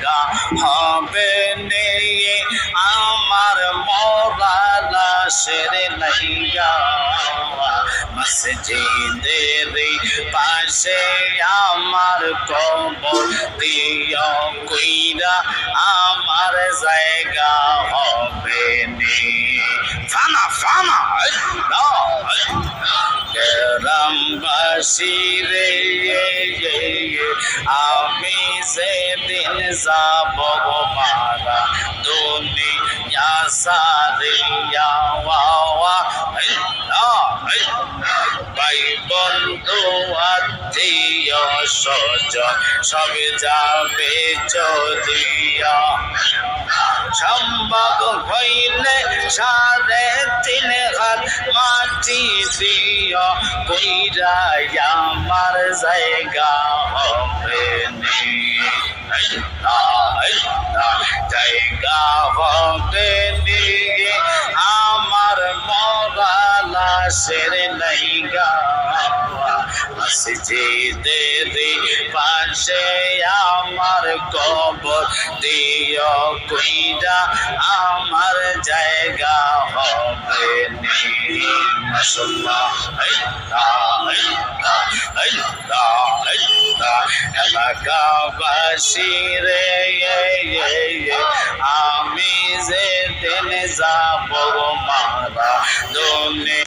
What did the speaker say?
জায়গা হবে নিয়ে আমার মরা লাশের লাইগা মসজিদের পাশে আমার কবর দিও কইরা আমার জায়গা হবে নি ফানা ফানা গ্রামবাসী রে আমি যেদিন যাব মারা দুনিয়া সারিয়া ভাই বন্ধু আত্মীয় স্বজন সব যাবে চলিয়া সম্ভব হইলে 3.5 হাত মাটি দিও কইরা আমার জায়গা হবে নি জায়গা হবে নি আমার মরা লাশের লাইগা মসজিদের পাশে আমার কবর দিও কইরা আমার জায়গা হবে নি মাশাআল্লাহ এলাকাবাসী রে আমি যেদিন যাব মারা দুনিয়া